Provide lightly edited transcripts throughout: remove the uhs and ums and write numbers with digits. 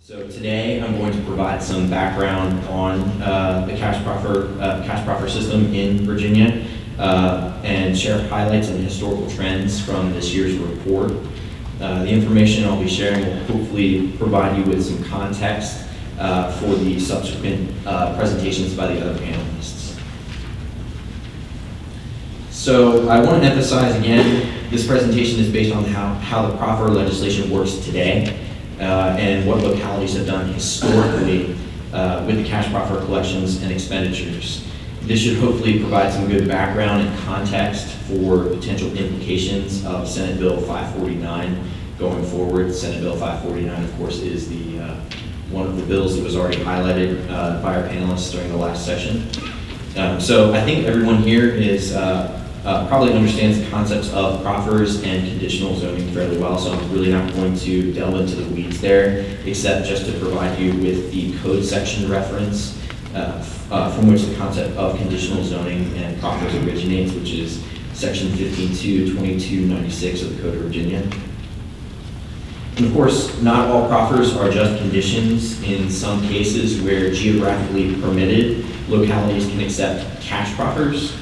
So today I'm going to provide some background on the cash proffer system in Virginia and share highlights and historical trends from this year's report. The information I'll be sharing will hopefully provide you with some context for the subsequent presentations by the other panelists. So I want to emphasize again, this presentation is based on how the proffer legislation works today and what localities have done historically with the cash proffer collections and expenditures. This should hopefully provide some good background and context for potential implications of Senate Bill 549 going forward. Senate Bill 549, of course, is the one of the bills that was already highlighted by our panelists during the last session. So I think everyone here is probably understands the concepts of proffers and conditional zoning fairly well, so I'm really not going to delve into the weeds there, except just to provide you with the code section reference from which the concept of conditional zoning and proffers originates, which is section 15.2.2296 of the Code of Virginia. And of course, not all proffers are just conditions. In some cases where geographically permitted, localities can accept cash proffers.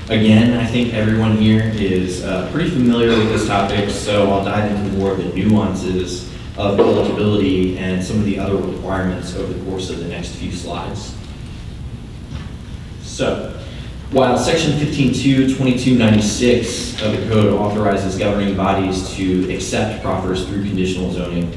Again, I think everyone here is pretty familiar with this topic, so I'll dive into more of the nuances of eligibility and some of the other requirements over the course of the next few slides. So, while section 15.2.2296 of the code authorizes governing bodies to accept proffers through conditional zoning,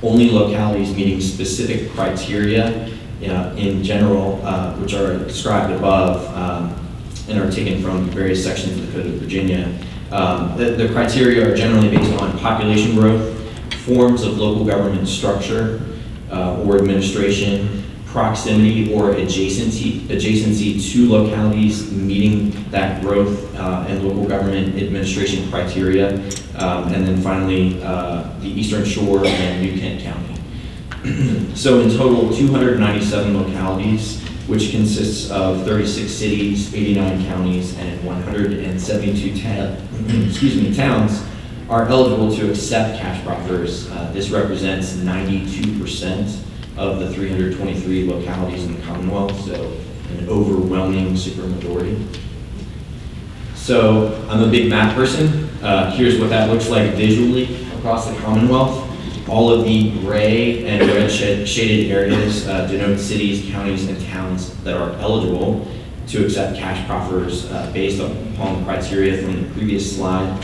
only localities meeting specific criteria in general, which are described above, and are taken from various sections of the Code of Virginia. The criteria are generally based on population growth, forms of local government structure or administration, proximity or adjacency to localities meeting that growth and local government administration criteria, and then finally the Eastern Shore and New Kent County. So in total, 297 localities, which consists of 36 cities, 89 counties, and 172 towns, are eligible to accept cash proffers. This represents 92% of the 323 localities in the Commonwealth, so an overwhelming supermajority. So I'm a big map person. Here's what that looks like visually across the Commonwealth. All of the gray and red shaded areas denote cities, counties, and towns that are eligible to accept cash proffers based upon the criteria from the previous slide.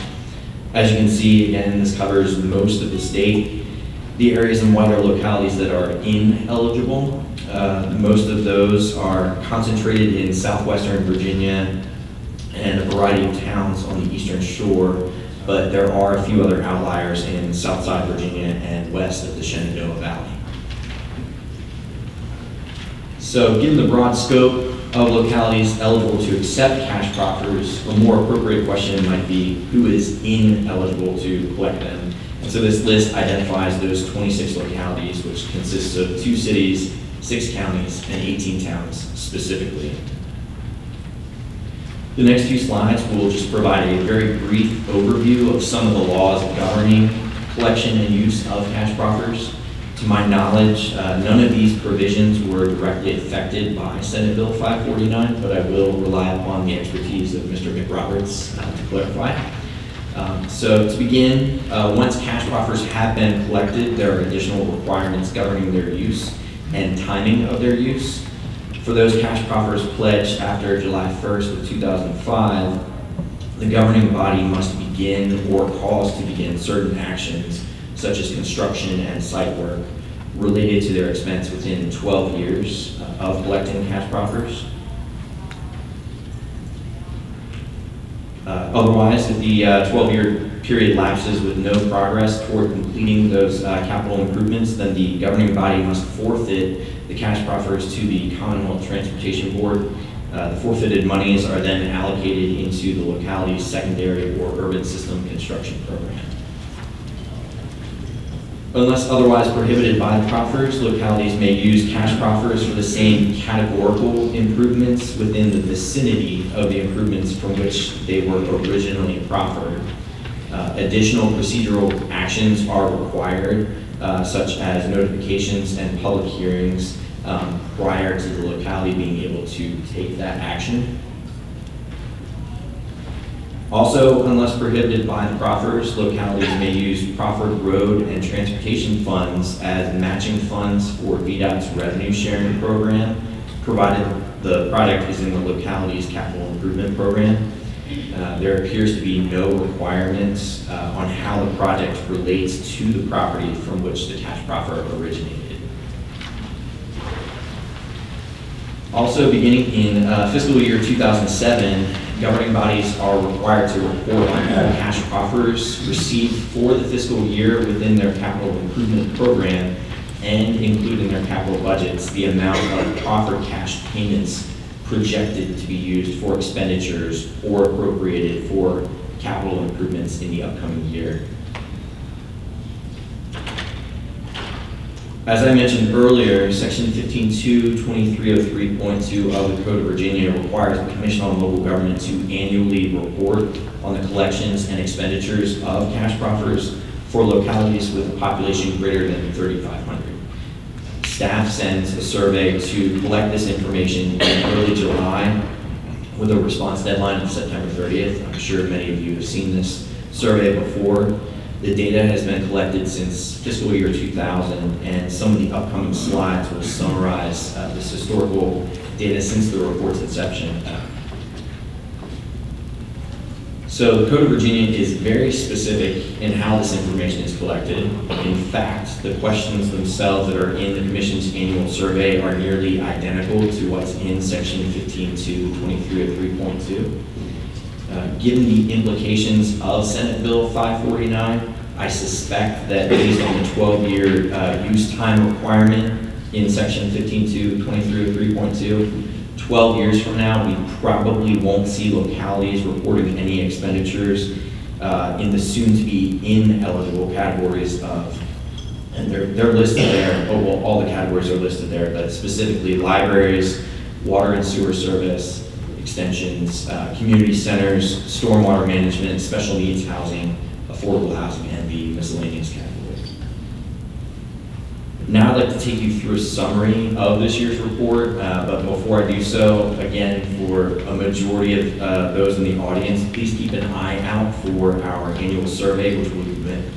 As you can see, again, this covers most of the state. The areas in white are localities that are ineligible. Most of those are concentrated in southwestern Virginia and a variety of towns on the Eastern Shore, but there are a few other outliers in Southside Virginia and west of the Shenandoah Valley. So given the broad scope of localities eligible to accept cash proffers, a more appropriate question might be who is ineligible to collect them. And so this list identifies those 26 localities, which consists of 2 cities, 6 counties, and 18 towns specifically. The next few slides will just provide a very brief overview of some of the laws governing collection and use of cash proffers. To my knowledge, none of these provisions were directly affected by Senate Bill 549, but I will rely upon the expertise of Mr. McRoberts to clarify. So to begin, once cash proffers have been collected, there are additional requirements governing their use and timing of their use. For those cash proffers pledged after July 1st of 2005, the governing body must begin or cause to begin certain actions, such as construction and site work, related to their expense within 12 years of collecting cash proffers. Otherwise, if the 12-year period lapses with no progress toward completing those capital improvements, then the governing body must forfeit the cash proffers to the Commonwealth Transportation Board. The forfeited monies are then allocated into the locality's secondary or urban system construction program. Unless otherwise prohibited by the proffers, localities may use cash proffers for the same categorical improvements within the vicinity of the improvements from which they were originally proffered. Additional procedural actions are required such as notifications and public hearings prior to the locality being able to take that action. Also, unless prohibited by the proffers, localities may use proffered road and transportation funds as matching funds for VDOT's revenue sharing program, provided the project is in the locality's capital improvement program. There appears to be no requirements on how the project relates to the property from which the cash proffer originated. Also, beginning in fiscal year 2007, governing bodies are required to report on all cash proffers received for the fiscal year within their capital improvement program and include in their capital budgets the amount of proffered cash payments projected to be used for expenditures or appropriated for capital improvements in the upcoming year. As I mentioned earlier, Section 15.2.2303.2 of the Code of Virginia requires the Commission on Local Government to annually report on the collections and expenditures of cash proffers for localities with a population greater than 3,500. Staff sends a survey to collect this information in early July with a response deadline of September 30th. I'm sure many of you have seen this survey before. The data has been collected since fiscal year 2000, and some of the upcoming slides will summarize this historical data since the report's inception. So the Code of Virginia is very specific in how this information is collected. In fact, the questions themselves that are in the Commission's annual survey are nearly identical to what's in Section 15.2.2303.2. Given the implications of Senate Bill 549, I suspect that based on the 12-year use time requirement in Section 15.2.2303.2, 12 years from now, we probably won't see localities reporting any expenditures in the soon-to-be ineligible categories of, and they're listed there. Oh, well, all the categories are listed there, but specifically libraries, water and sewer service, extensions, community centers, stormwater management, special needs housing, affordable housing, and the miscellaneous category. Now I'd like to take you through a summary of this year's report, but before I do so, again, for a majority of those in the audience, please keep an eye out for our annual survey, which will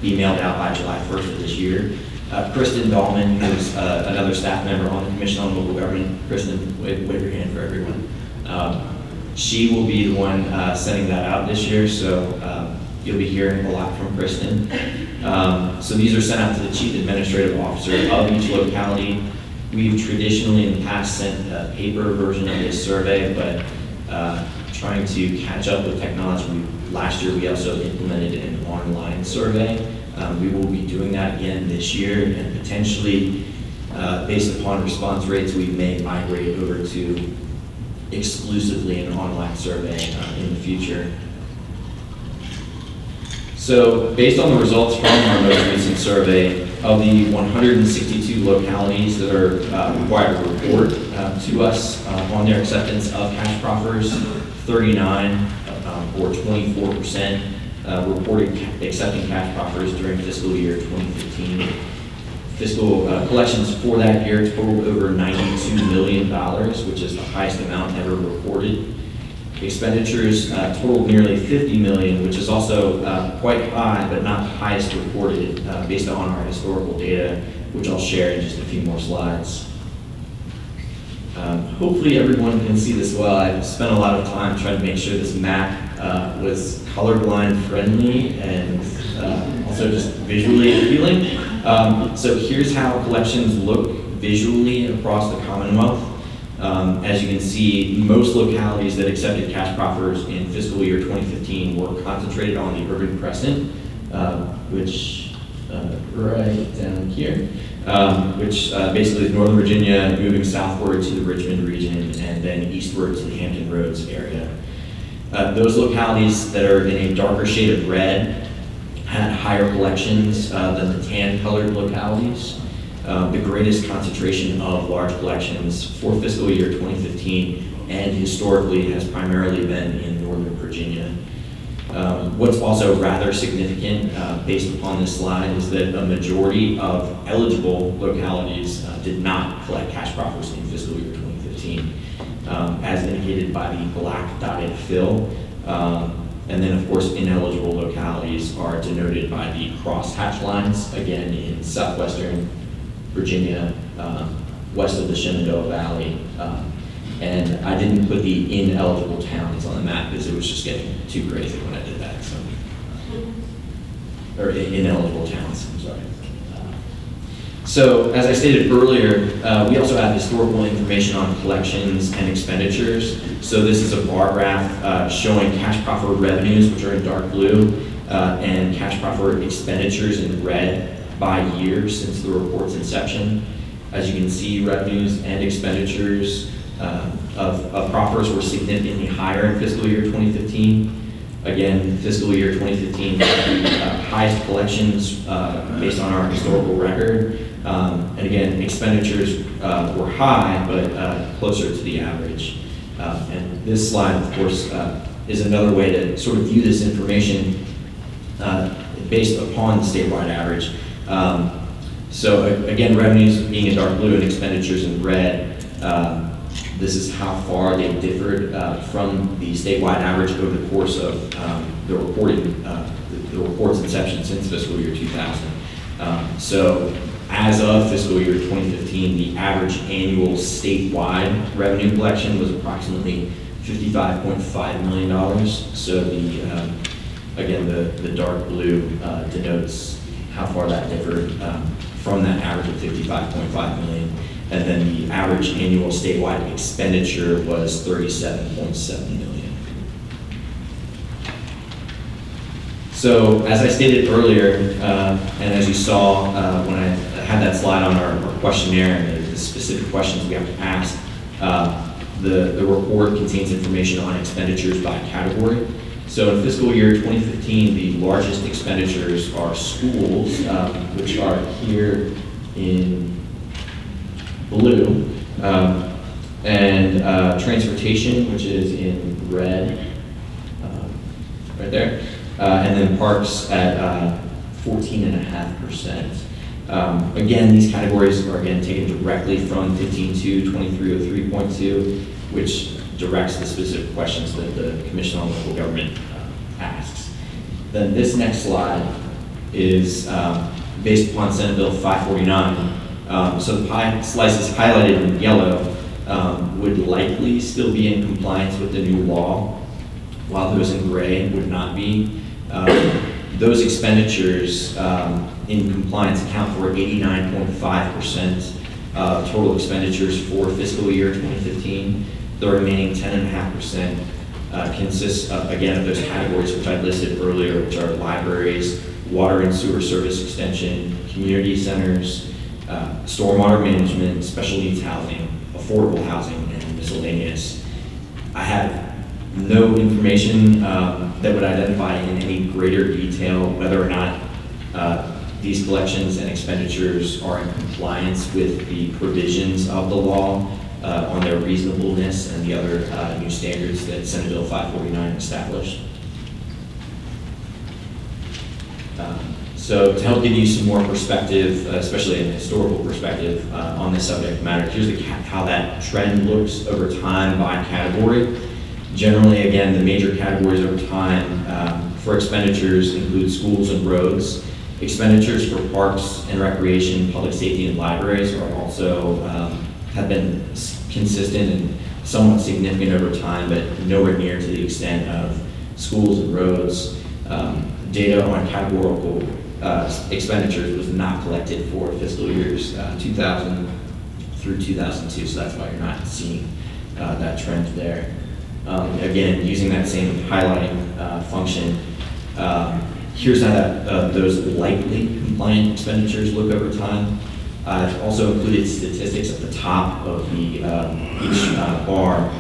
be mailed out by July 1st of this year. Kristen Dahlman, who's another staff member on the Commission on Local Government. Kristen, wave your hand for everyone. She will be the one sending that out this year, so you'll be hearing a lot from Kristen. So these are sent out to the Chief Administrative Officer of each locality. We've traditionally in the past sent a paper version of this survey, but trying to catch up with technology, last year we also implemented an online survey. We will be doing that again this year, and potentially, based upon response rates, we may migrate over to exclusively an online survey in the future. So based on the results from our most recent survey, of the 162 localities that are required to report to us on their acceptance of cash proffers, 39 or 24% reported accepting cash proffers during fiscal year 2015. Fiscal collections for that year totaled over $92 million, which is the highest amount ever reported. Expenditures totaled nearly $50 million, which is also quite high, but not the highest reported based on our historical data, which I'll share in just a few more slides. Hopefully everyone can see this well. I've spent a lot of time trying to make sure this map was colorblind friendly and also just visually appealing. So here's how collections look visually across the Commonwealth. As you can see, most localities that accepted cash proffers in fiscal year 2015 were concentrated on the urban crescent, which right down here, which basically is Northern Virginia moving southward to the Richmond region and then eastward to the Hampton Roads area. Those localities that are in a darker shade of red had higher collections than the tan-colored localities. The greatest concentration of large collections for fiscal year 2015 and historically has primarily been in Northern Virginia. What's also rather significant based upon this slide is that a majority of eligible localities did not collect cash proffers in fiscal year 2015, as indicated by the black dotted fill. And then, of course, ineligible localities are denoted by the cross-hatch lines, again, in southwestern Virginia, west of the Shenandoah Valley. And I didn't put the ineligible towns on the map because it was just getting too crazy when I did that. So, or ineligible towns, I'm sorry. So, as I stated earlier, we also have historical information on collections and expenditures. So this is a bar graph showing cash proffer revenues, which are in dark blue, and cash proffer expenditures in red by year since the report's inception. As you can see, revenues and expenditures of proffers were significantly higher in fiscal year 2015. Again, fiscal year 2015 was the highest collections based on our historical record. And again, expenditures were high, but closer to the average. And this slide, of course, is another way to sort of view this information based upon the statewide average. So again, revenues being in dark blue and expenditures in red, this is how far they differed from the statewide average over the course of the report's inception since fiscal year 2000. So as of fiscal year 2015, the average annual statewide revenue collection was approximately $55.5 million. So again, the dark blue denotes how far that differed from that average of $55.5 million. And then the average annual statewide expenditure was $37.7 million. So as I stated earlier, and as you saw when I had that slide on our questionnaire and the specific questions we have to ask, the report contains information on expenditures by category. So in fiscal year 2015, the largest expenditures are schools, which are here in blue, and transportation, which is in red, right there, and then parks at 14.5%. Again, these categories are again taken directly from 15.2, 2303.2, which directs the specific questions that the Commission on Local Government asks. Then this next slide is based upon Senate Bill 549. So the pie slices highlighted in yellow would likely still be in compliance with the new law, while those in gray would not be. Those expenditures in compliance account for 89.5% of total expenditures for fiscal year 2015. The remaining 10.5% consists of, again, of those categories which I listed earlier, which are libraries, water and sewer service extension, community centers, stormwater management, special needs housing, affordable housing, and miscellaneous. I have no information that would identify in any greater detail whether or not these collections and expenditures are in compliance with the provisions of the law on their reasonableness and the other new standards that Senate Bill 549 established. So to help give you some more perspective, especially a historical perspective on this subject matter, here's how that trend looks over time by category. Generally, again, the major categories over time for expenditures include schools and roads. Expenditures for parks and recreation, public safety, and libraries are also have been consistent and somewhat significant over time, but nowhere near to the extent of schools and roads. Data on categorical expenditures was not collected for fiscal years 2000 through 2002, so that's why you're not seeing that trend there. Again, using that same highlighting function, here's how those likely compliant expenditures look over time. I've also included statistics at the top of the each bar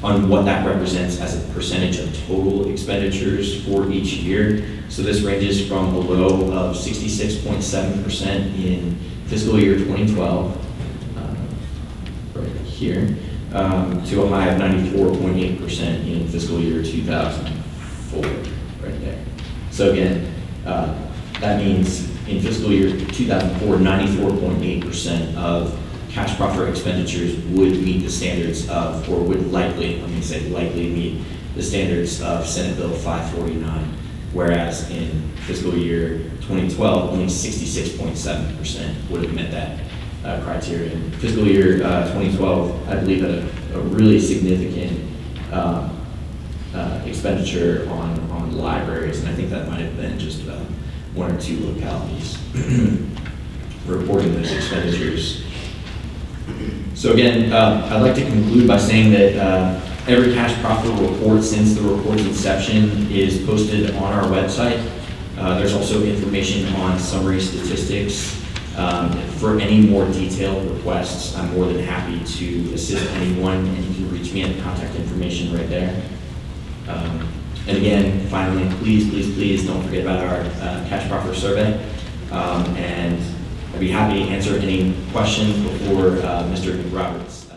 on what that represents as a percentage of total expenditures for each year. So this ranges from a low of 66.7% in fiscal year 2012, right here, to a high of 94.8% in fiscal year 2000. forward right there. So again, that means in fiscal year 2004, 94.8% of cash proffer expenditures would meet the standards of, or would likely, let me say likely meet the standards of Senate Bill 549, whereas in fiscal year 2012, only 66.7% would have met that criteria. In fiscal year 2012, I believe that a really significant expenditure on libraries, and I think that might have been just one or two localities reporting those expenditures. So again, I'd like to conclude by saying that every cash proffer report since the report's inception is posted on our website. There's also information on summary statistics. For any more detailed requests, I'm more than happy to assist anyone, and you can reach me at the contact information right there. And again, finally, please don't forget about our cash proffer survey. And I'd be happy to answer any questions before Mr. Roberts.